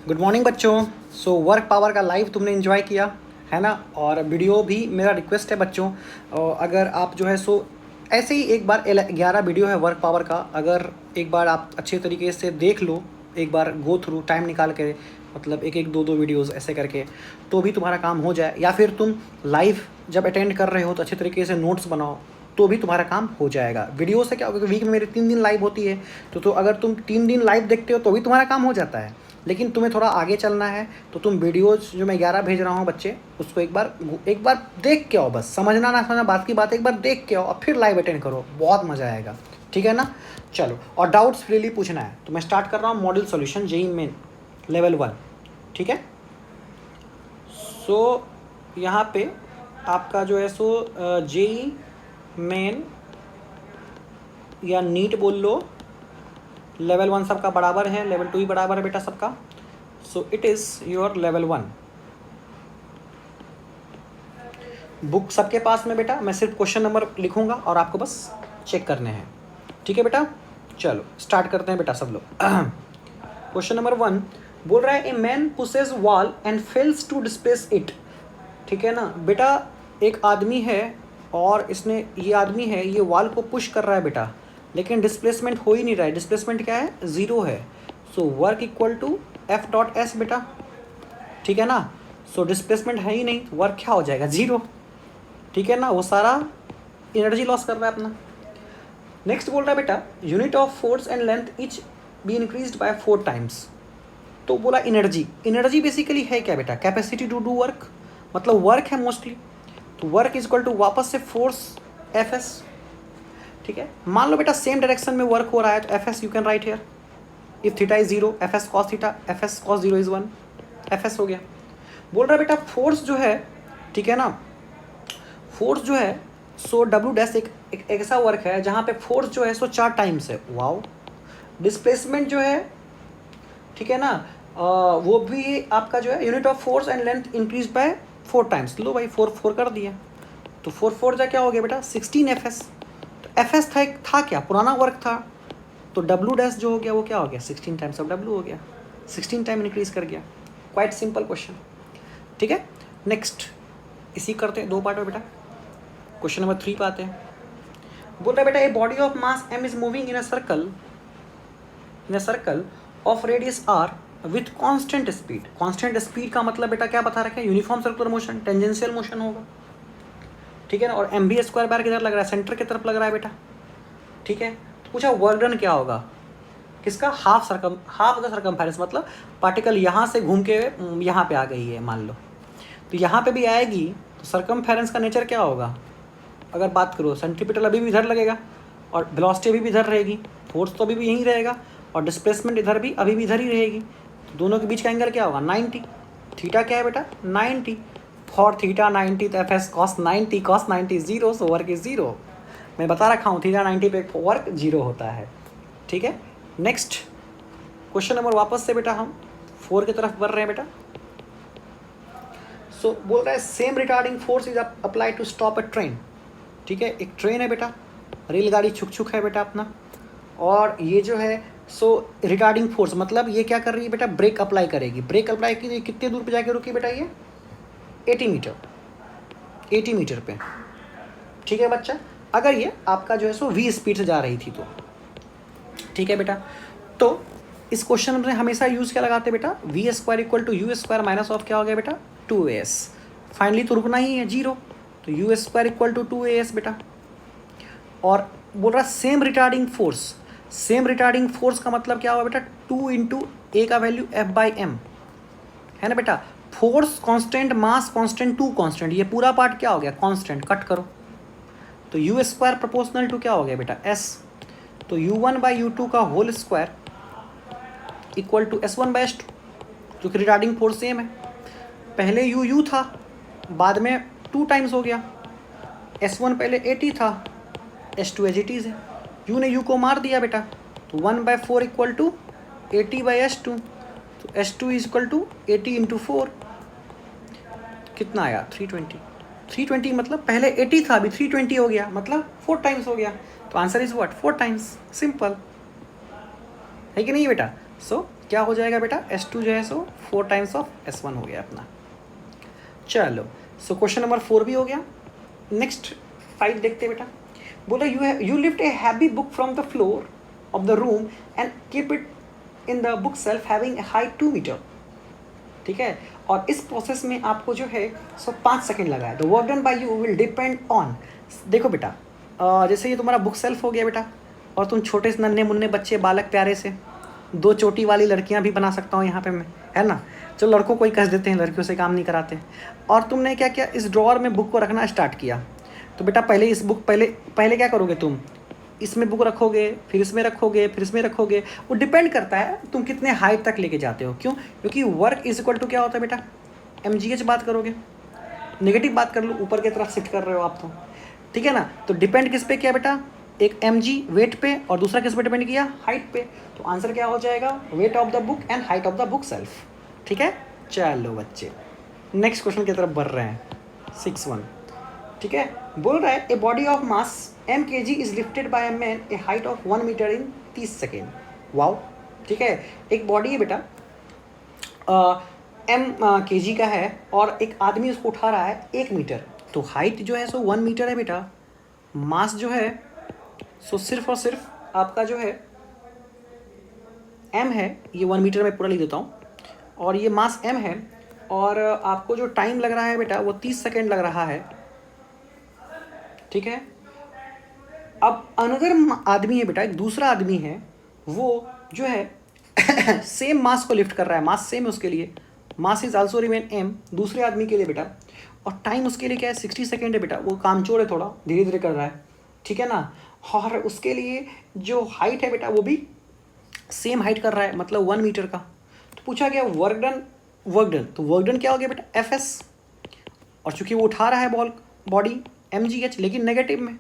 Good morning बच्चों। So work power का live तुमने एंजॉय किया है ना, और वीडियो भी मेरा रिक्वेस्ट है बच्चों, अगर आप जो है सो ऐसे ही एक बार 11 वीडियो है वर्क पावर का, अगर एक बार आप अच्छे तरीके से देख लो, एक बार गो थ्रू टाइम निकाल के, मतलब एक एक दो दो वीडियोस ऐसे करके, तो भी तुम्हारा काम हो जाए। या फिर तुम लाइव जब अटेंड कर रहे हो तो अच्छे तरीके से नोट्स बनाओ, तो भी तुम्हारा काम हो जाएगा। वीडियो से क्या होगा, वीक में मेरे 3 दिन लाइव होती है, तो अगर तुम 3 दिन लाइव देखते हो तो भी तुम्हारा काम हो जाता है। लेकिन तुम्हें थोड़ा आगे चलना है तो तुम वीडियोज़ जो मैं 11 भेज रहा हूँ बच्चे, उसको एक बार देख के आओ। बस समझना ना समझना बात की बात, एक बार देख के आओ और फिर लाइव अटेंड करो, बहुत मज़ा आएगा। ठीक है ना? चलो, और डाउट्स फ्रीली पूछना है। तो मैं स्टार्ट कर रहा हूँ model solution JEE Main level 1। ठीक है? सो यहाँ पे आपका जो है सो जेई मेन या नीट बोल लो, लेवल 1 सबका बराबर है, लेवल 2 ही बराबर है बेटा सबका। सो it is your level 1 book सबके पास में बेटा। मैं सिर्फ क्वेश्चन नंबर लिखूंगा और आपको बस चेक करने हैं। ठीक है बेटा? चलो स्टार्ट करते हैं बेटा सब लोग। क्वेश्चन नंबर 1 बोल रहा है, a man pushes wall and fails to displace it. ठीक है ना बेटा? एक आदमी है और ये आदमी है, ये वॉल को पुश कर रहा है बेटा, लेकिन डिस्प्लेसमेंट हो ही नहीं रहा है। डिस्प्लेसमेंट क्या है? 0 है। So work equal to F dot S बेटा। ठीक है ना? सो डिस्प्लेसमेंट है ही नहीं, वर्क क्या हो जाएगा? 0। ठीक है ना? वो सारा एनर्जी लॉस कर रहा है अपना। नेक्स्ट बोल रहा है बेटा, unit of force and length etch be increased by 4 times. तो बोला एनर्जी बेसिकली है क्या बेटा? कैपेसिटी टू डू वर्क, मतलब वर्क है मोस्टली। तो वर्क इज इक्वल टू वापस से फोर्स एफ एस। ठीक है? मान लो बेटा सेम डायरेक्शन में वर्क हो रहा है, तो F S U can write here, if theta is 0 F S cos theta, F S cos 0 is 1, F S हो गया। बोल रहा है बेटा फोर्स जो है, ठीक है ना, फोर्स जो है सो डब्ल्यू डैश एक ऐसा वर्क है जहाँ पे फोर्स जो है सो 4 टाइम्स है। वाओ। डिस्प्लेसमेंट जो है, ठीक है ना, वो भी आपका जो है unit of force and length increase by 4 times. लो भाई 4 कर दिया, तो 4 जा क्या हो गया बेटा? 16 एफ एस। तो एफ एस था क्या? पुराना वर्क था, तो डब्ल्यू डैश जो हो गया वो क्या हो गया? 16 टाइम्स ऑफ डब्ल्यू हो गया, 16 टाइम इंक्रीज कर गया। Quite simple question. ठीक है? नेक्स्ट इसी करते हैं 2 पार्ट में बेटा। क्वेश्चन नंबर 3 पे आते हैं। बोल रहा है बेटा, ए body of mass m is moving in a circle of radius r with constant speed. Constant speed का मतलब बेटा क्या बता रखा है? Uniform circular motion, tangential motion होगा। ठीक है ना? और एम बी स्क्वायर बार किधर लग रहा है? सेंटर की तरफ लग रहा है बेटा। ठीक है? तो पूछा वर्क डन क्या होगा किसका? हाफ द सर्कमफेरेंस, मतलब पार्टिकल यहाँ से घूम के यहाँ पे आ गई है मान लो, तो यहाँ पे भी आएगी, तो सर्कमफेरेंस का नेचर क्या होगा? अगर बात करो, सेंट्रीपिटल अभी भी इधर लगेगा और वेलोसिटी अभी भी इधर रहेगी, फोर्स तो अभी भी यहीं रहेगा, और डिस्प्लेसमेंट इधर भी अभी भी इधर ही रहेगी। तो दोनों के बीच का एंगल क्या होगा? 90। थीटा क्या है बेटा? 90। फॉर थीटा 90 तो F S cos 90, cos 90 0, so work is 0। मैं बता रखा हूँ थीटा 90 पे वर्क 0 होता है। ठीक है? नेक्स्ट क्वेश्चन नंबर वापस से बेटा हम 4 की तरफ बढ़ रहे हैं बेटा। सो बोल रहा है, same retarding force is apply to stop a train. ठीक है? एक ट्रेन है बेटा, रेलगाड़ी छुक है बेटा अपना, और ये जो है सो रिटार्डिंग फोर्स मतलब ये क्या कर रही है बेटा? ब्रेक अप्लाई करेगी। ब्रेक अप्लाई की कितने दूर पे जाके रुकी बेटा? ये 80 मीटर पे। ठीक है बच्चा? अगर ये आपका जो है सो v स्पीड से जा रही थी तो। ठीक है बेटा? तो इस क्वेश्चन में हमेशा यूज़ क्या लगाते बेटा? V square equal to U square minus of क्या हो गया बेटा? 2as। फाइनली तो रुकना ही है 0, तो you square equal to 2as बेटा। और बोल रहा same retarding force, same retarding force का मतलब क्या हुआ बेटा? 2 इंटू ए का वैल्यू एफ बाई एम है ना बेटा। Force constant, mass constant, 2 constant, ये पूरा पार्ट क्या हो गया? कांस्टेंट। कट करो, तो यू स्क्वायर प्रोपोर्शनल टू क्या हो गया बेटा? एस। तो u1 बाई u2 का whole square equal to s1 by s2, जो कि रिटार्डिंग फोर्स सेम है। पहले u था, बाद में 2 टाइम्स हो गया। s1 पहले 80 था, s2 एज इट इज़ है। u ने u को मार दिया बेटा, तो 1/4 इक्वल टू 80 बाई s2, तो s2 is equal to 80 into 4, कितना आया? 320। 320 मतलब पहले 80 था, अभी 320 हो गया, मतलब 4 टाइम्स हो गया। तो answer is what? 4 times. Simple है कि नहीं बेटा? सो क्या हो जाएगा बेटा, S2 जो है सो 4 टाइम्स ऑफ S1 हो गया अपना। चलो सो क्वेश्चन नंबर 4 भी हो गया। नेक्स्ट 5 देखते हैं बेटा। बोला you lift a heavy book from the floor of the room and keep it in the book shelf having a height 2 metre. ठीक है, और इस प्रोसेस में आपको जो है सो 5 सेकेंड लगा है। The work done bye you will depend on, देखो बेटा जैसे ये तुम्हारा बुक सेल्फ हो गया बेटा, और तुम छोटे से नन्हे मुन्ने बच्चे बालक प्यारे से 2 चोटी वाली लड़कियां भी बना सकता हूँ यहाँ पे मैं, है ना। चलो लड़कों को ही कस देते हैं, लड़कियों से काम नहीं कराते। और तुमने क्या किया, इस ड्रॉअर में बुक को रखना स्टार्ट किया। तो बेटा पहले इस बुक पहले क्या करोगे तुम, इसमें बुक रखोगे, फिर इसमें रखोगे, फिर इसमें रखोगे। वो डिपेंड करता है तुम कितने हाइट तक लेके जाते हो। क्यों, क्योंकि वर्क इज इक्वल टू क्या होता है बेटा, MGH बात करोगे, नेगेटिव बात कर लो, ऊपर की तरफ शिफ्ट कर रहे हो आप तो, ठीक है ना। तो डिपेंड किस पे किया बेटा, एक mg वेट पे और दूसरा किस पे डिपेंड किया, हाइट पे। तो आंसर क्या हो जाएगा, weight of the book and height of the book self. ठीक है, चलो बच्चे नेक्स्ट क्वेश्चन की तरफ बढ़ रहे हैं। 6-1, ठीक है, बोल रहा है a body of mass m kg is lifted by a man a height of 1 metre in 30 second. Wow, ठीक है, एक बॉडी है बेटा m kg का है और एक आदमी उसको उठा रहा है 1 मीटर। तो हाइट जो है सो 1 मीटर है बेटा, मास जो है सो सिर्फ और सिर्फ आपका जो है m है, ये 1 मीटर में पूरा लिख देता हूँ, और ये मास m है, और आपको जो टाइम लग रहा है बेटा वो 30 सेकेंड लग रहा है। ठीक है, अब अनदर आदमी है बेटा, एक दूसरा आदमी है, वो जो है सेम मास को लिफ्ट कर रहा है, मास सेम है उसके लिए, mass is also remain m दूसरे आदमी के लिए बेटा, और टाइम उसके लिए क्या है 60 सेकेंड है बेटा, वो कामचोर है, थोड़ा धीरे धीरे कर रहा है, ठीक है ना। और उसके लिए जो हाइट है बेटा वो भी सेम हाइट कर रहा है, मतलब 1 मीटर का। तो पूछा गया वर्क डन, तो वर्क डन क्या हो गया बेटा, FS, और चूंकि वो उठा रहा है बॉडी MGH, लेकिन नेगेटिव में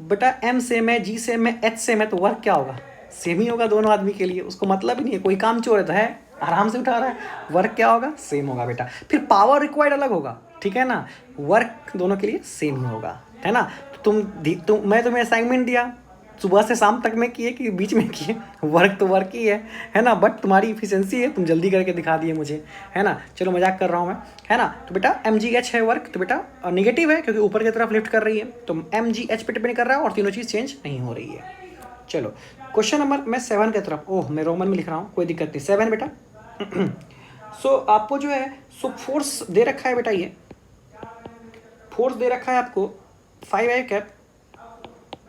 बेटा, M सेम है, G सेम है, H सेम है, तो वर्क क्या होगा, सेम ही होगा दोनों आदमी के लिए। उसको मतलब ही नहीं है, कोई काम चोर है तो है, आराम से उठा रहा है, वर्क क्या होगा, सेम होगा बेटा। फिर पावर रिक्वायर्ड अलग होगा, ठीक है ना, वर्क दोनों के लिए सेम ही होगा, है ना। मैं तुम्हें असाइनमेंट दिया, सुबह से शाम तक में किए कि बीच में किए, वर्क तो वर्क ही है ना, बट तुम्हारी इफिशिएंसी है, तुम जल्दी करके दिखा दिए मुझे, है ना। चलो मजाक कर रहा हूँ मैं, है ना। तो बेटा MGH है वर्क, तो बेटा नेगेटिव है क्योंकि ऊपर की तरफ लिफ्ट कर रही है, तो MGH पे डिपेंड कर रहा है, और तीनों चीज़ चेंज नहीं हो रही है। चलो क्वेश्चन नंबर मैं 7 की तरफ, ओह मैं रोमन में लिख रहा हूँ, कोई दिक्कत नहीं, 7 बेटा। सो आपको जो है सो फोर्स दे रखा है बेटा, ये फोर्स दे रखा है आपको 5i cap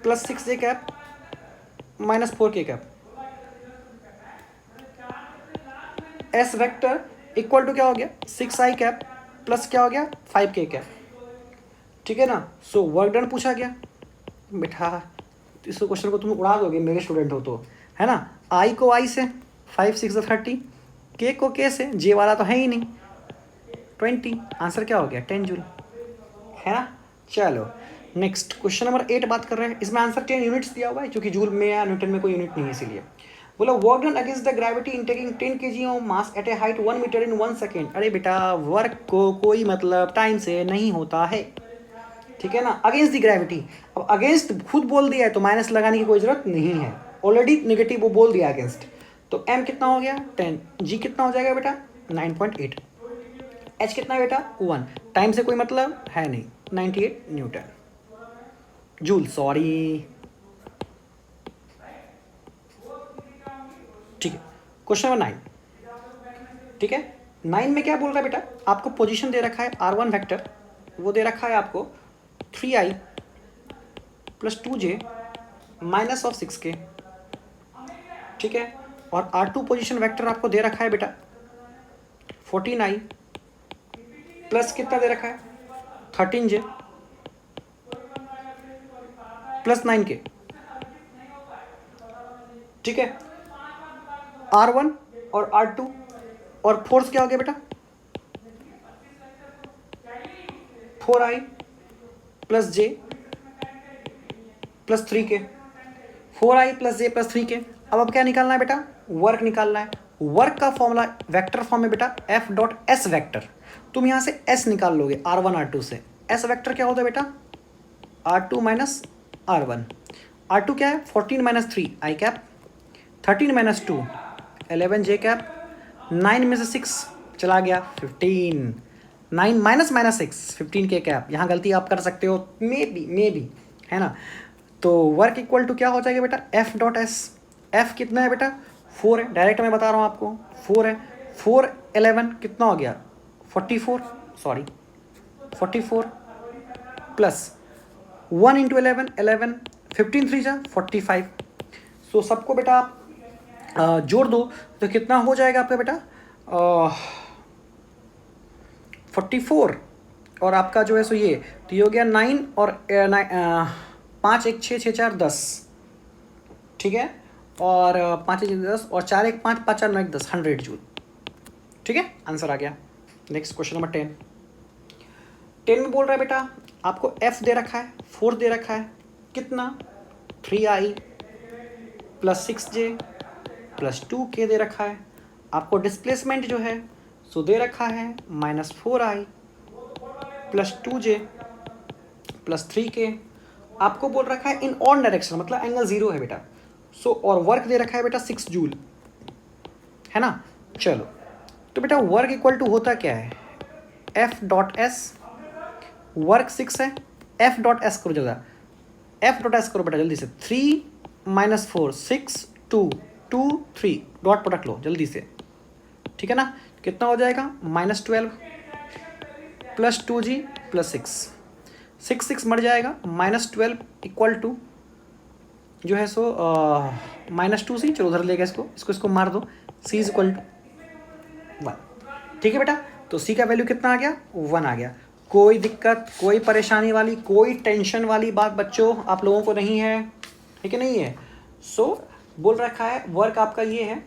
plus 6j cap minus 4k cap, S vector equal to क्या हो गया 6i कैप प्लस क्या हो गया 5k कैप, ठीक है ना। सो वर्क डन पूछा गया बेटा, इस क्वेश्चन को तुम उड़ा दोगे मेरे स्टूडेंट हो तो, है ना। I को I से 5 6 30, K को K से, J वाला तो है ही नहीं 20, आंसर क्या हो गया 10 जूल, है ना। चलो नेक्स्ट क्वेश्चन नंबर 8 बात कर रहे हैं, इसमें आंसर 10 यूनिट्स दिया हुआ है, क्योंकि जूल में या न्यूटन में कोई यूनिट नहीं है, इसीलिए बोला work done against the gravity in taking 10 kg of mass at a height 1 metre in 1 second. अरे बेटा वर्क को कोई मतलब टाइम से नहीं होता है, ठीक है ना, अगेंस्ट द ग्रेविटी। अब अगेंस्ट खुद बोल दिया है तो माइनस लगाने की कोई जरूरत नहीं है, ऑलरेडी नेगेटिव वो बोल दिया अगेंस्ट। तो m कितना हो गया 10, g कितना हो जाएगा बेटा 9.8, h कितना बेटा 1, टाइम से कोई मतलब है नहीं, 98 न्यूटन जूल, सॉरी, ठीक है। क्वेश्चन नंबर 9, ठीक है, 9 में क्या बोल रहा है बेटा, आपको पोजीशन दे रखा है R1 वेक्टर, वो दे रखा है आपको 3i plus 2j minus of 6k, ठीक है, और R2 पोजीशन वेक्टर आपको दे रखा है बेटा 14i प्लस कितना दे रखा है 13j प्लस 9k, ठीक है। R1 और R2 और फोर्स क्या हो गया बेटा 4i plus j plus 3k, 4i plus j plus 3k। अब क्या निकालना है बेटा, वर्क निकालना है। वर्क का फॉर्मूला वेक्टर फॉर्म में बेटा F डॉट S वेक्टर, तुम यहाँ से S निकाल लोगे R1 R2 से। S वेक्टर क्या होता है बेटा R2 माइनस R1, R2 क्या है 14 minus 3 i cap, 13 minus 2 11 J cap, 9 में से 6 चला गया 15, 9 माइनस माइनस 6 15 के कैप। यहाँ गलती आप कर सकते हो, मे बी, है ना। तो वर्क इक्वल टू क्या हो जाएगा बेटा, एफ डॉट एस। एफ कितना है बेटा, 4 है, डायरेक्ट मैं बता रहा हूँ आपको, 4 है। 4 11 कितना हो गया, 44, सॉरी 44 प्लस 1 इंटू 11 11, 15 3 जा 45। सो सबको बेटा आप जोड़ दो तो कितना हो जाएगा आपका बेटा, 44 और आपका जो है सो ये, तो ये हो गया 9 और 5 1 6 6 4 10, ठीक है। और 5 1 10 और 4 1 5 5 4 9 1 10, 100 जूल, ठीक है। आंसर आ गया। नेक्स्ट क्वेश्चन नंबर 10 में बोल रहा है बेटा आपको एफ दे रखा है, 4 दे रखा है, कितना 3i plus 6j plus 2k दे रखा है। आपको डिस्प्लेसमेंट जो है सो दे रखा है -4i plus 2j plus 3k। आपको बोल रखा है इन ऑन डायरेक्शन, मतलब एंगल 0 है बेटा। सो और वर्क दे रखा है बेटा 6 जूल, है ना। चलो तो बेटा वर्क इक्वल टू होता क्या है, एफ डॉट एस, वर्क 6 है, एफ डॉट एस करो जल्दी, एफ डॉट एस करो बेटा जल्दी से, 3 माइनस 4 6 2 2 3, डॉट प्रोडक्ट लो जल्दी से, ठीक है ना। कितना हो जाएगा, -12 प्लस 2g प्लस 6 6 मर जाएगा, -12 इक्वल टू जो है सो -2c, चलो उधर लेगा इसको मार दो, c इज इक्वल टू 1, ठीक है बेटा। तो c का वैल्यू कितना आ गया, 1 आ गया। कोई दिक्कत, कोई परेशानी वाली, कोई टेंशन वाली बात बच्चों आप लोगों को नहीं है, ठीक है, नहीं है। सो बोल रखा है वर्क आपका ये है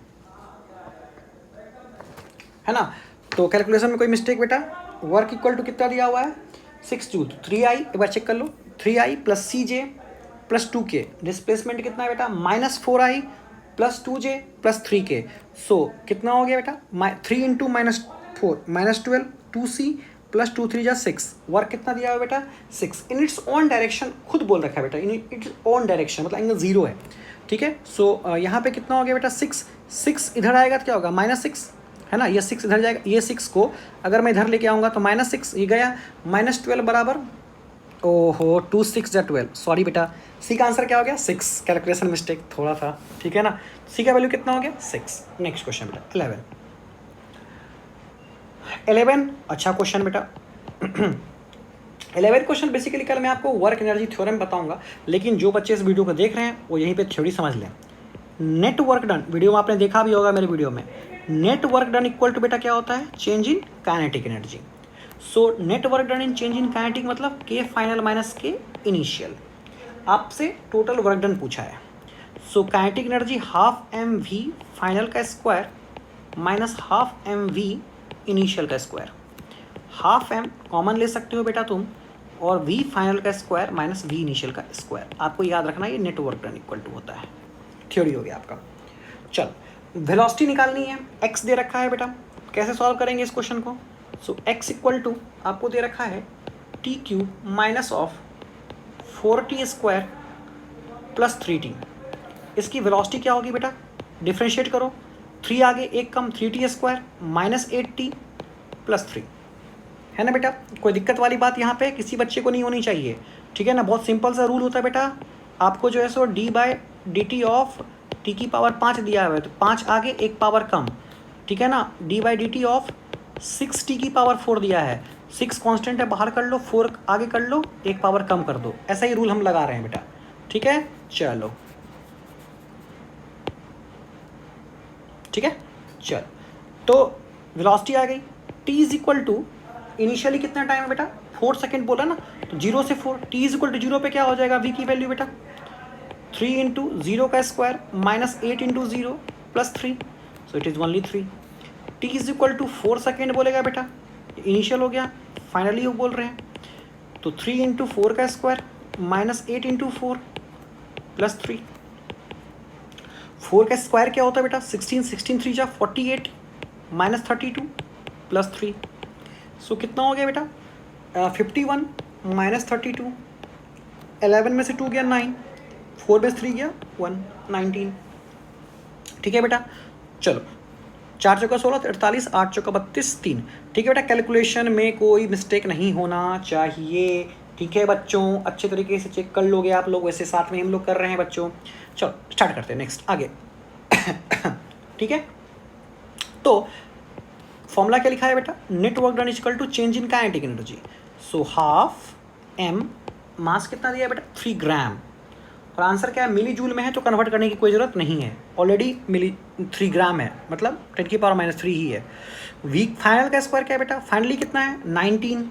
ना। तो कैलकुलेशन में कोई मिस्टेक बेटा, वर्क इक्वल टू कितना दिया हुआ है, 6 जूल, 3i, एक बार चेक कर लो, 3i plus cj plus 2k। Displacement कितना है बेटा, -4i plus 2j plus 3k। सो कितना हो गया बेटा, 3 इंटू -4 -12 2c प्लस 2 3 जा 6। वर्क कितना दिया हुआ बेटा, 6 इन इट्स ऑन डायरेक्शन, खुद बोल रखा है बेटा इन इट्स ऑन डायरेक्शन, मतलब एंगल 0 है, ठीक है। सो यहाँ पे कितना हो गया बेटा, 6 इधर आएगा तो क्या होगा, -6, है ना। ये 6 इधर जाएगा, ये 6 को अगर मैं इधर लेके आऊँगा तो -6 ये गया, -12 बराबर, ओहो 2 6 जा 12, सॉरी बेटा, सी का आंसर क्या हो गया, 6। कैलकुलेशन मिस्टेक थोड़ा था, ठीक है ना। सी का वैल्यू कितना हो गया, 6। नेक्स्ट क्वेश्चन बेटा 11, अच्छा क्वेश्चन बेटा 11 क्वेश्चन बेसिकली कल मैं आपको वर्क एनर्जी थ्योरम बताऊंगा, लेकिन जो बच्चे इस वीडियो को देख रहे हैं वो यहीं पे थ्योरी समझ लें। नेट वर्क डन, वीडियो में आपने देखा भी होगा मेरे वीडियो में, net work done equal to बेटा क्या होता है, change in kinetic energy. So net work done in change in kinetic मतलब K final minus K initial. आपसे टोटल वर्क डन पूछा है। So kinetic energy half mv final का square minus half mv initial का square. Half m common ले सकते हो बेटा तुम, और v फाइनल का स्क्वायर माइनस v इनिशियल का स्क्वायर। आपको याद रखना ये net work done equal to होता है। थ्योरी हो गया आपका। चल वेलोसिटी निकालनी है, x दे रखा है बेटा, कैसे सॉल्व करेंगे इस क्वेश्चन को। सो x इक्वल टू आपको दे रखा है T Q minus of 4t square plus 3t। इसकी वेलोसिटी क्या होगी बेटा, डिफ्रेंशिएट करो, 3 आगे 1 कम, 3t square minus 8t plus 3, है ना बेटा। कोई दिक्कत वाली बात यहाँ पे किसी बच्चे को नहीं होनी चाहिए, ठीक है ना। बहुत सिंपल सा रूल होता है बेटा, आपको जो है सो d/dt ऑफ t की पावर 5 दिया हुआ है, तो 5 आगे 1 पावर कम, ठीक है ना। d/dt ऑफ 6t की पावर 4 दिया है, 6 कांस्टेंट है, बाहर कर लो, 4 आगे कर लो, 1 पावर कम कर दो। ऐसा ही रूल हम लगा रहे हैं बेटा, ठीक है। चलो ठीक है, चल तो वेलोसिटी आ गई, t is equal to initially कितना टाइम है बेटा, 4 सेकेंड बोला ना, तो 0 से 4, t इज इक्वल टू 0 पे क्या हो जाएगा, v की वैल्यू बेटा 3 इंटू 0 का square minus 8 into 0 plus 3, so it is only 3। t is equal to 4 second बोलेगा बेटा, इनिशियल हो गया, फाइनली वो बोल रहे हैं, तो 3 इंटू 4 का स्क्वायर माइनस 8 इंटू 4 प्लस 3। 4 का स्क्वायर क्या होता है बेटा, 16 16 3 जा 48 माइनस 32 प्लस 3। सो कितना हो गया बेटा, 51 माइनस 32, 11 में से 2 गया 9, 4 में से 3 गया 1, 19, ठीक है बेटा। चलो 4 चौका 16 तो 48, 8 चौका 32, 3। ठीक है बेटा, कैलकुलेशन में कोई मिस्टेक नहीं होना चाहिए। ठीक है बच्चों, अच्छे तरीके से चेक कर लोगे आप लोग, वैसे साथ में हम लोग कर रहे हैं बच्चों। चलो स्टार्ट करते हैं, नेक्स्ट आगे। ठीक है, तो फॉर्मूला क्या लिखा है बेटा, net work done equal to change in kinetic energy. So half m, mass कितना दिया है बेटा 3 ग्राम, और आंसर क्या है मिली जूल में है, तो कन्वर्ट करने की कोई ज़रूरत नहीं है, ऑलरेडी मिली 3 ग्राम है, मतलब 10⁻³ ही है। वीक फाइनल का स्क्वायर क्या है बेटा, फाइनली कितना है 19,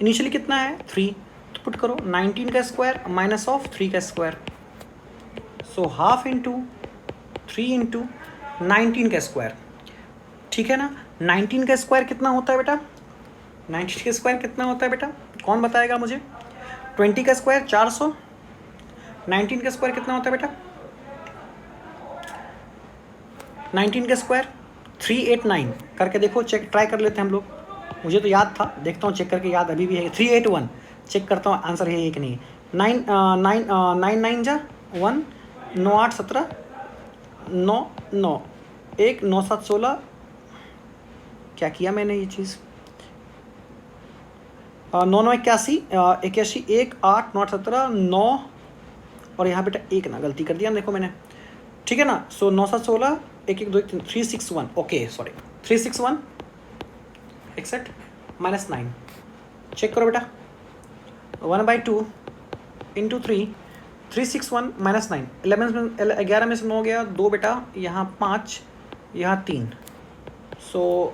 इनिशियली कितना है 3, तो पुट करो 19 का स्क्वायर माइनस ऑफ 3 का square, so half into 3 into 19 का स्क्वायर। ठीक है ना, 19 का स्क्वायर कितना होता है बेटा, 19 का स्क्वायर कितना होता है बेटा, कौन बताएगा मुझे। 20 का स्क्वायर 400, 19 का स्क्वायर कितना होता है बेटा, 19 का स्क्वायर 389, करके देखो, चेक ट्राई कर लेते हैं हम लोग। मुझे तो याद था, देखता हूँ चेक करके, याद अभी भी है 381, चेक करता हूँ आंसर है कि नहीं। 9 जा 1, 9 8 17, 9 9 1 9 7 16, क्या किया मैंने ये चीज़, 9 9 81, 81 1 8 9 17 9, और यहाँ बेटा 1 ना गलती कर दिया देखो मैंने। ठीक है ना, सो 9 7 16 1 1 2 3 361, ओके सॉरी 361 61 माइनस 9, चेक करो बेटा, 1/2 इंटू 3, 361 माइनस 9, 11 में से 9 गया 2 बेटा, यहाँ 5, यहाँ 3, सो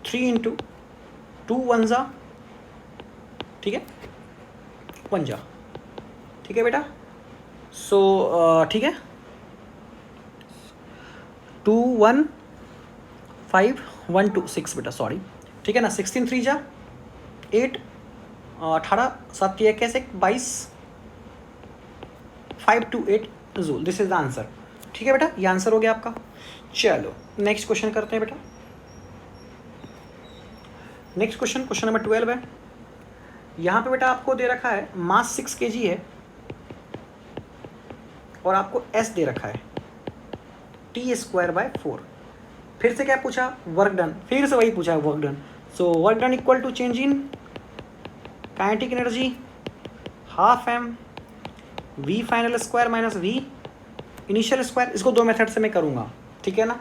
3 इंटू 2 1 जा, ठीक है 1 जा, ठीक है बेटा, सो ठीक है 2 1 5 1 2 6 बेटा, सॉरी, ठीक है ना, 16 3 जा 8, 18 7 1 22, 5 2 8 joule, this is the answer. ठीक है बेटा, ये आंसर हो गया आपका। चलो नेक्स्ट क्वेश्चन करते हैं बेटा। नेक्स्ट क्वेश्चन, क्वेश्चन नंबर 12 है। यहाँ पे बेटा आपको दे रखा है मास 6 kg है, और आपको S दे रखा है T²/4। फिर से क्या पूछा, वर्क डन, फिर से वही पूछा है work done. So work done equal to change in kinetic energy half m v final square minus v initial square. इसको 2 मेथड से मैं करूँगा, ठीक है ना,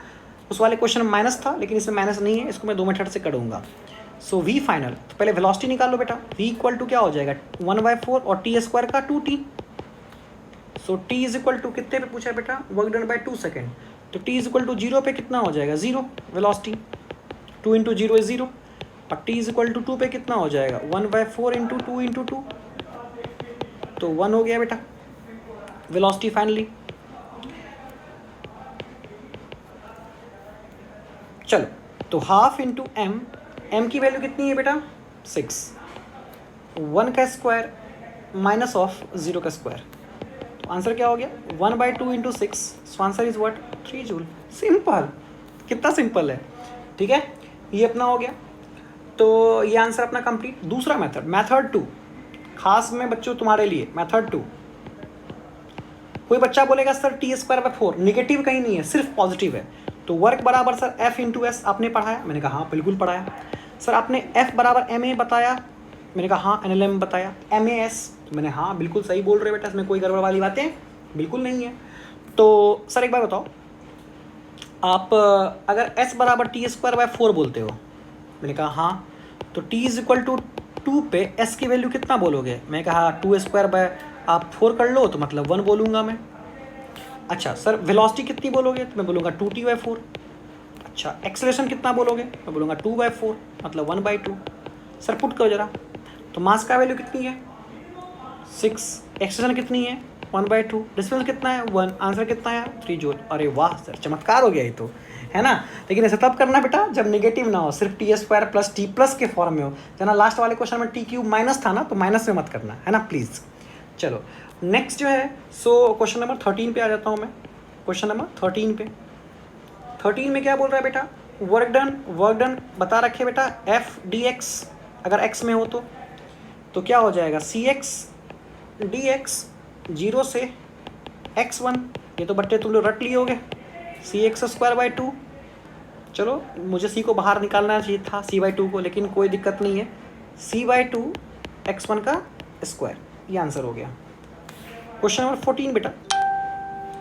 उस वाले क्वेश्चन में माइनस था लेकिन इसमें माइनस नहीं है, इसको मैं 2 मेथड से करूँगा। सो v फाइनल, तो पहले वेलोसिटी निकाल लो बेटा, v इक्वल टू क्या हो जाएगा 1/4 और t² का 2t। So t is equal to कितने पे पूछा है बेटा, वर्क डन बाय 2 सेकेंड, तो t इज इक्वल टू 0 पे कितना हो जाएगा 0 वेलोसिटी, 2 इंटू 0 इज 0, और t इज इक्वल टू 2 पे कितना हो जाएगा 1/4 इंटू 2 इंटू 2, तो 1 हो गया बेटा वेलोसिटी फाइनली। चलो तो हाफ इंटू m, m की वैल्यू कितनी है बेटा 6, 1 का स्क्वायर माइनस ऑफ 0 का स्क्वायर, तो आंसर क्या हो गया 1/2 into 6, so answer is what 3 joule. Simple, कितना सिंपल है। ठीक है, ये अपना हो गया, तो ये आंसर अपना कंप्लीट। दूसरा मेथड, मेथड 2, खास में बच्चों तुम्हारे लिए मेथड 2। कोई बच्चा बोलेगा सर T²/4 निगेटिव कहीं नहीं है, सिर्फ पॉजिटिव है, तो वर्क बराबर सर F इंटू एस आपने पढ़ाया, मैंने कहा हाँ बिल्कुल पढ़ाया। सर आपने F बराबर MA बताया, मैंने कहा हाँ NLM बताया। MAS, तो मैंने हाँ बिल्कुल सही बोल रहे बेटा, इसमें कोई गड़बड़ वाली बातें बिल्कुल नहीं है। तो सर एक बार बताओ, आप अगर S बराबर T²/4 बोलते हो, मैंने कहा हाँ, तो T इज इक्वल टू 2 पे S की वैल्यू कितना बोलोगे, मैं कहा 2² आप 4 कर लो, तो मतलब 1 बोलूँगा मैं। अच्छा सर वेलोसिटी कितनी बोलोगे, तो मैं बोलूँगा 2t/4। अच्छा एक्सेलरेशन कितना बोलोगे, मैं बोलूँगा 2/4 मतलब 1/2। सर पुट करो जरा, तो मास का वैल्यू कितनी है 6, एक्सेलरेशन कितनी है 1/2, डिस्टेंस कितना है 1, आंसर कितना है 3 जूल। अरे वाह सर चमत्कार हो गया ये तो, है ना। लेकिन ऐसा तब करना बेटा जब नेगेटिव ना हो, सिर्फ T² प्लस T प्लस के फॉर्म में हो, जना लास्ट वाले क्वेश्चन में T³ माइनस था ना, तो माइनस में मत करना, है ना प्लीज़। चलो नेक्स्ट जो है, सो क्वेश्चन नंबर 13 पे आ जाता हूँ मैं। क्वेश्चन नंबर 13 पे, 13 में क्या बोल रहा है बेटा, वर्क डन बता रखे बेटा F dx, अगर x में हो तो क्या हो जाएगा Cx dx 0 से x1, ये तो बट्टे तुम लोग रट लिए होगे, Cx² 2 चलो मुझे सी को बाहर निकालना चाहिए था c/2 को, लेकिन कोई दिक्कत नहीं है। c/2 x1 का स्क्वायर, ये आंसर हो गया। क्वेश्चन नंबर 14 बेटा,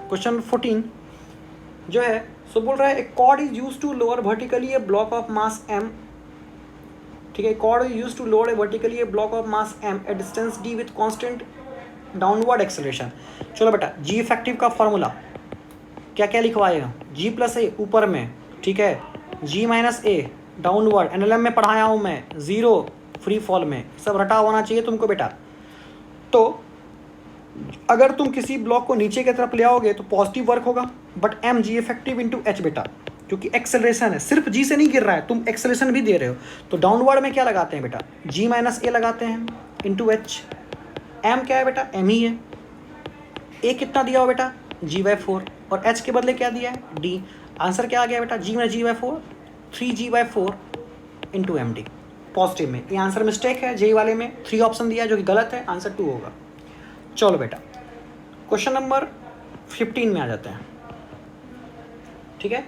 क्वेश्चन नंबर 14 जो है सो बोल रहा है a cord is use to lower vertically a block of mass m, ठीक है, cord is use to lower a vertically a block of mass m a distance d with constant downward acceleration. चलो बेटा जी effective का formula क्या क्या लिखवाएगा, g plus ए ऊपर में, ठीक है, g माइनस ए डाउनवर्ड, एनएलएम में पढ़ाया हूँ मैं, जीरो फ्री फॉल में, सब रटा होना चाहिए तुमको बेटा। तो अगर तुम किसी ब्लॉक को नीचे की तरफ ले आओगे तो पॉजिटिव वर्क होगा, but M G effective into H बेटा, क्योंकि एक्सेलरेशन है, सिर्फ जी से नहीं गिर रहा है, तुम एक्सेलरेशन भी दे रहे हो, तो डाउनवर्ड में क्या लगाते हैं बेटा, जी माइनस ए लगाते हैं इंटू एच। एम क्या है बेटा, एम ही है। ए कितना दिया हो बेटा, g/4, और h के बदले क्या दिया है, d। आंसर क्या आ गया बेटा, g में g/4, 3g/4 into M D, positive में। ये आंसर मिस्टेक है, जे वाले में 3 ऑप्शन दिया है जो कि गलत है, आंसर 2 होगा। चलो बेटा क्वेश्चन नंबर 15 में आ जाते हैं, ठीक है।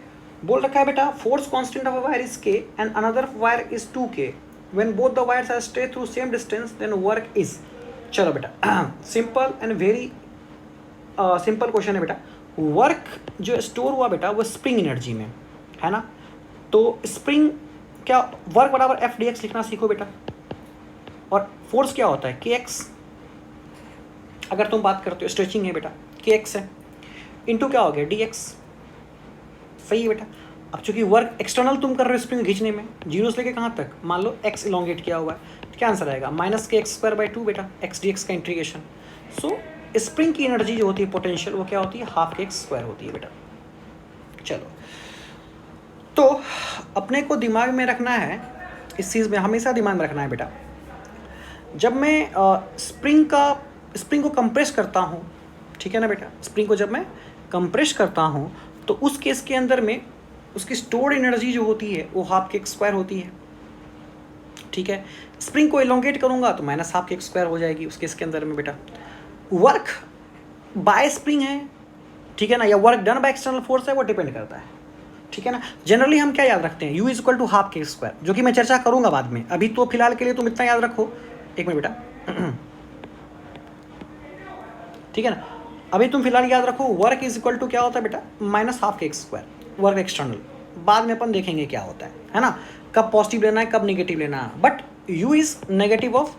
बोल रखा है बेटा force constant of a wire is k and another wire is 2k, when both the wires are stretched through same distance then work is. चलो बेटा simple and very simple question है बेटा। वर्क जो स्टोर हुआ बेटा वो spring energy में है ना, तो स्प्रिंग क्या, वर्क बराबर एफ डी एक्स लिखना सीखो बेटा, और फोर्स क्या होता है के एक्स, अगर तुम बात करते हो स्ट्रेचिंग है बेटा के एक्स है, इंटू क्या हो गया डी एक्स, सही है बेटा। अब चूंकि वर्क एक्सटर्नल तुम कर रहे हो स्प्रिंग खींचने में, जीरो से लेके कहाँ तक, मान लो एक्स इलोंगेट किया हुआ है, तो क्या आंसर आएगा, माइनस के एक्स स्क्वायर बाई 2 बेटा, एक्स डी एक्स का इंटीग्रेशन। सो स्प्रिंग की एनर्जी जो होती है पोटेंशियल, वो क्या होती है, हाफ के एक्स स्क्वायर होती है बेटा। चलो तो अपने को दिमाग में रखना है, इस चीज़ में हमेशा दिमाग में रखना है बेटा, जब मैं स्प्रिंग को कंप्रेस करता हूँ, ठीक है ना बेटा, स्प्रिंग को जब मैं कंप्रेस करता हूँ तो उस केस के अंदर में उसकी स्टोर्ड एनर्जी जो होती है वो हाफ के एक्स स्क्वायर होती है, ठीक है। स्प्रिंग को इलोंगेट करूँगा तो माइनस हाफ के एक्स स्क्वायर हो जाएगी उस केस के अंदर में बेटा। वर्क बाय स्प्रिंग है, ठीक है ना, या work done by external force है, वो डिपेंड करता है, ठीक है ना। जनरली हम क्या याद रखते हैं, u is equal to half K square, जो कि मैं चर्चा करूंगा बाद में, अभी तो फिलहाल के लिए तुम इतना याद रखो, एक मिनट बेटा ठीक है ना, अभी तुम फिलहाल याद रखो वर्क इज इक्वल टू क्या होता है बेटा, माइनस हाफ के एक्स स्क्वायर, वर्क एक्सटर्नल, बाद में अपन देखेंगे क्या होता है ना, कब पॉजिटिव लेना है कब निगेटिव लेना है, but u is negative of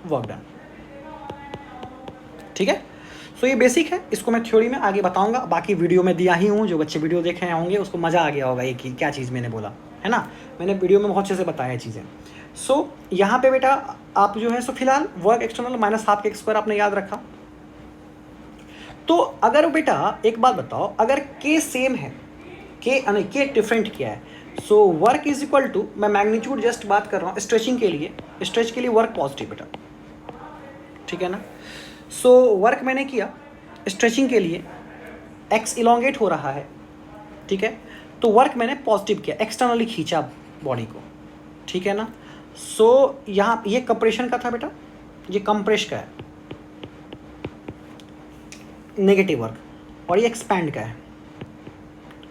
work done, ठीक है। सो ये बेसिक है, इसको मैं थ्योरी में आगे बताऊंगा, बाकी वीडियो में दिया ही हूँ, जो बच्चे वीडियो देख रहे होंगे उसको मज़ा आ गया होगा ये कि क्या चीज़ मैंने बोला है ना, मैंने वीडियो में बहुत अच्छे से बताया चीज़ें। सो यहाँ पे बेटा आप जो है सो फिलहाल work external minus half K square आपने याद रखा। तो अगर बेटा एक बात बताओ, अगर के सेम है, के डिफरेंट क्या है, so work is equal to, मैं मैग्नीट्यूड जस्ट बात कर रहा हूँ स्ट्रेचिंग के लिए, स्ट्रेच के लिए वर्क पॉजिटिव बेटा, ठीक है ना। सो वर्क मैंने किया स्ट्रेचिंग के लिए, एक्स इलोंगेट हो रहा है, ठीक है, तो वर्क मैंने पॉजिटिव किया, एक्सटर्नली खींचा बॉडी को, ठीक है ना। सो यहाँ ये कंप्रेशन का था बेटा, ये कंप्रेस का है नेगेटिव वर्क, और ये एक्सपैंड का है,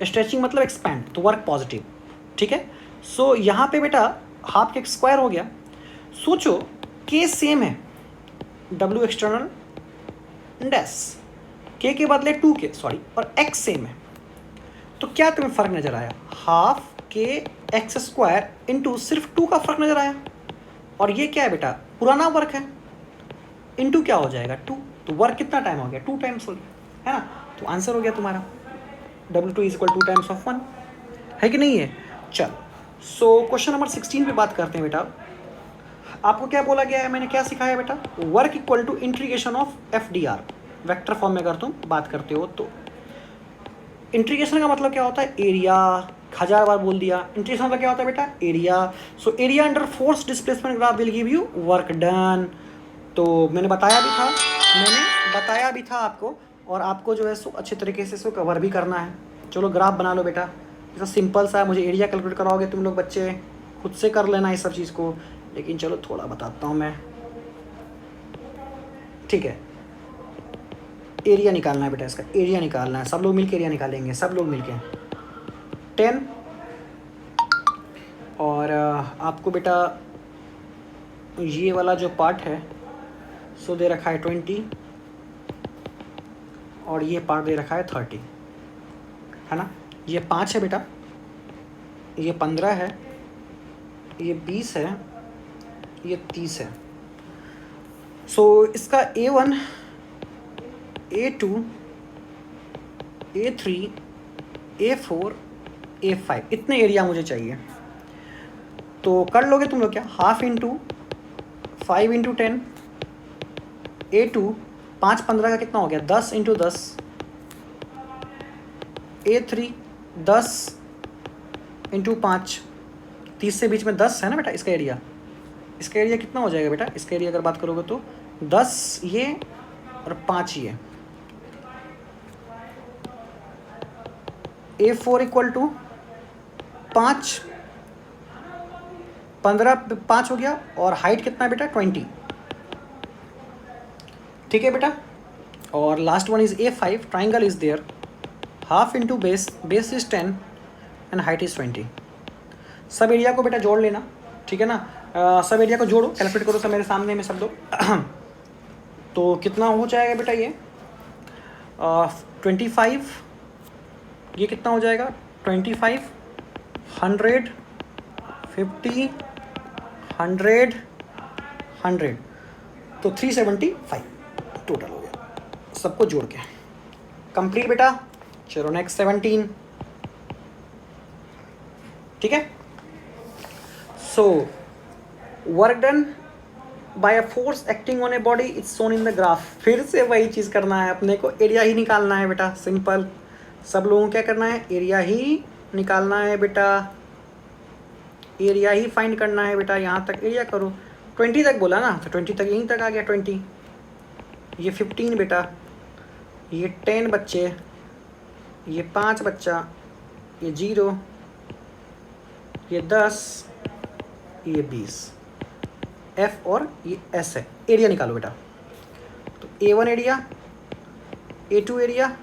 स्ट्रेचिंग मतलब एक्सपैंड, तो वर्क पॉजिटिव, ठीक है। सो यहाँ पे बेटा हाफ के स्क्वायर हो गया। सोचो के सेम है, डब्ल्यू एक्सटर्नल डैश, के बदले 2k सॉरी, और x सेम है, तो क्या तुम्हें फर्क नजर आया, हाफ के एक्स स्क्वायर इंटू सिर्फ 2 का फर्क नजर आया, और ये क्या है बेटा पुराना वर्क है, इंटू क्या हो जाएगा 2, तो वर्क कितना टाइम हो गया 2 टाइम्स हो गया, है ना, तो आंसर हो गया तुम्हारा W2 is equal 2 times of 1, है कि नहीं है। चलो सो क्वेश्चन नंबर 16 पे बात करते हैं बेटा। आपको क्या बोला गया है, मैंने क्या सिखाया बेटा, work equal to integration of F D R, vector form में अगर तुम बात करते हो तो। इंटीग्रेशन का मतलब क्या होता है, एरिया, 1000 बार बोल दिया, इंटीग्रेशन का क्या होता है बेटा, area. So area under force displacement graph will give you work done, तो मैंने बताया भी था आपको, और आपको जो है सो अच्छे तरीके से इसको कवर भी करना है। चलो ग्राफ बना लो बेटा, ऐसा सिंपल सा है, मुझे एरिया कैलकुलेट कराओगे तुम लोग बच्चे, खुद से कर लेना इस सब चीज़ को, लेकिन चलो थोड़ा बताता हूँ मैं, ठीक है। एरिया निकालना है बेटा, इसका एरिया निकालना है, सब लोग मिलकर एरिया निकालेंगे, सब लोग मिलके 10 और आपको बेटा ये वाला जो पार्ट है सो दे रखा है 20 और ये पार्ट दे रखा है 30, है ना। ये 5 है बेटा, ये 15 है, ये 20 है, ये 30 है। सो इसका A1, A2, A3, A4, A5 इतने एरिया मुझे चाहिए। तो कर लोगे तुम लोग क्या, हाफ इंटू 5 इंटू 10, A2 5 15 का कितना हो गया 10 इंटू 10, A3 10 इंटू 5, 30 से बीच में 10 है ना बेटा इसका एरिया। इसका एरिया कितना हो जाएगा बेटा, इसका एरिया अगर बात करोगे तो 10 ये और 5 ये। A4 इक्वल टू 5, 15 5 हो गया, और हाइट कितना है बेटा 20, ठीक है बेटा। और last one is A5, triangle is there, half into base, base is 10 and height is 20। सब एरिया को बेटा जोड़ लेना, ठीक है ना। सब एरिया को जोड़ो, कैलकुलेट करो सब मेरे सामने में सब लोग। तो कितना हो जाएगा बेटा ये 25, ये कितना हो जाएगा 25, 100, 50, 100, 100, तो 375 टोटल हो गया सबको जोड़ के। कंप्लीट बेटा। चलो नेक्स्ट 17, ठीक है। So work done bye a force acting on a body it's shown in the graph. फिर से वही चीज़ करना है अपने को, एरिया ही निकालना है बेटा, सिंपल। सब लोगों को क्या करना है, एरिया ही निकालना है बेटा, एरिया ही फाइंड करना है बेटा। यहाँ तक एरिया करो, 20 तक बोला ना, तो 20 तक यहीं तक आ गया 20। ये 15 बेटा, ये 10 बच्चे, ये 5 बच्चा, ये 0, ये 10, ये 20, F और ये S है। एरिया निकालो बेटा। तो A1 area, A2 area,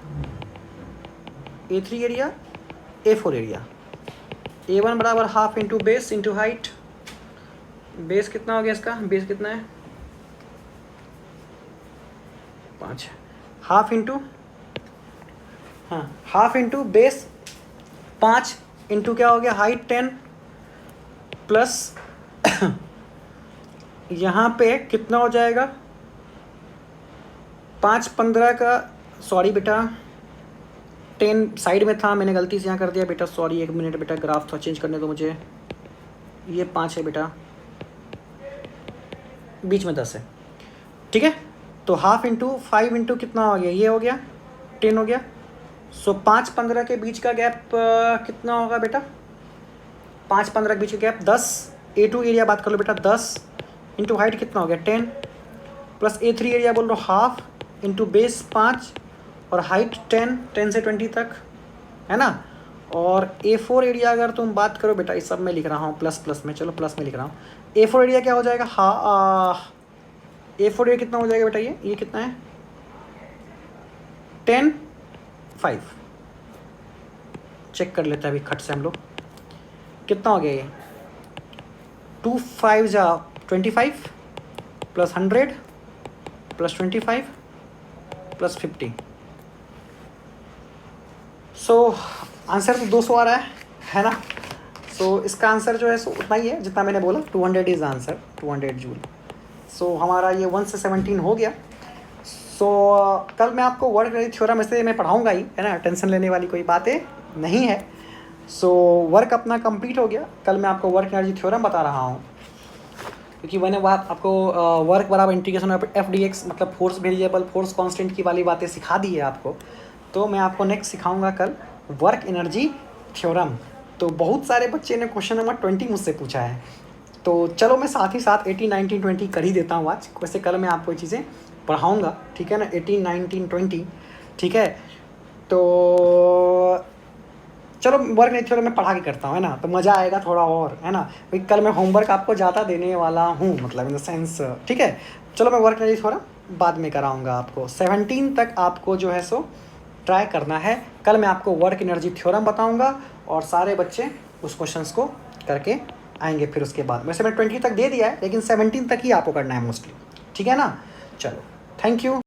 A3 area, A4 area. A1 बराबर half into base into height. Base कितना हो गया इसका, बेस कितना है 5, हाफ इंटू, हाँ हाफ इंटू बेस 5 इंटू क्या हो गया हाइट 10 प्लस यहाँ पे कितना हो जाएगा 5 15 का, सॉरी बेटा 10 साइड में था, मैंने गलती से यहाँ कर दिया बेटा, सॉरी 1 मिनट बेटा, ग्राफ थोड़ा चेंज करने दो मुझे। ये 5 है बेटा, बीच में 10 है, ठीक है। तो हाफ इंटू 5 इंटू कितना हो गया, ये हो गया 10 हो गया। सो 5 15 के बीच का गैप कितना होगा बेटा, 5 15 के बीच का गैप 10। A2 एरिया बात कर लो बेटा, 10 इंटू हाइट कितना हो गया 10 प्लस A3 एरिया बोल रहा हाफ इंटू बेस 5 और हाइट 10 से 20 तक, है ना। और A4 एरिया अगर तुम बात करो बेटा, इस सब में लिख रहा हूँ प्लस प्लस में, चलो प्लस में लिख रहा हूँ। A4 एरिया क्या हो जाएगा, A4 एरिया कितना हो जाएगा बेटा, ये कितना है 10 5, चेक कर लेते हैं अभी खट से हम लोग, कितना हो गया ये 2 5 जा 25 plus 100 plus 25 plus 50। So answer तो 200 आ रहा है ना। सो इसका आंसर जो है सो उतना ही है जितना मैंने बोला, 200 इज आंसर, 200 जूल। सो हमारा ये 1 से 17 हो गया। सो कल मैं आपको वर्क एनर्जी थ्योरम ऐसे मैं पढ़ाऊँगा ही, है ना, टेंशन लेने वाली कोई बातें नहीं है। सो वर्क अपना कंप्लीट हो गया। कल मैं आपको वर्क एनर्जी थ्योरम बता रहा हूँ, क्योंकि मैंने वह आपको वर्क बराबर इंटीग्रेशन ऑफ FDX मतलब फोर्स वेरिएबल फोर्स कांस्टेंट की वाली बातें सिखा दी है आपको। तो मैं आपको नेक्स्ट सिखाऊंगा कल वर्क एनर्जी थ्योरम। तो बहुत सारे बच्चे ने क्वेश्चन नंबर 20 मुझसे पूछा है, तो चलो मैं साथ ही साथ 18 19 20 कर ही देता हूँ आज। वैसे कल मैं आपको ये चीज़ें पढ़ाऊँगा, ठीक है ना, 18 19 20, ठीक है। तो चलो वर्क एनर्जी थ्योरम मैं पढ़ा के करता हूँ, है ना, तो मज़ा आएगा थोड़ा और, है ना, क्योंकि कल मैं होमवर्क आपको ज़्यादा देने वाला हूँ, मतलब इन द सेंस, ठीक है। चलो मैं वर्क एनर्जी थ्योरम बाद में कराऊँगा आपको। 17 तक आपको जो है सो ट्राई करना है। कल मैं आपको वर्क एनर्जी थ्योरम बताऊँगा और सारे बच्चे उस क्वेश्चंस को करके आएंगे फिर उसके बाद। वैसे मैंने 20 तक दे दिया है, लेकिन 17 तक ही आपको करना है मोस्टली, ठीक है ना। चलो, थैंक यू।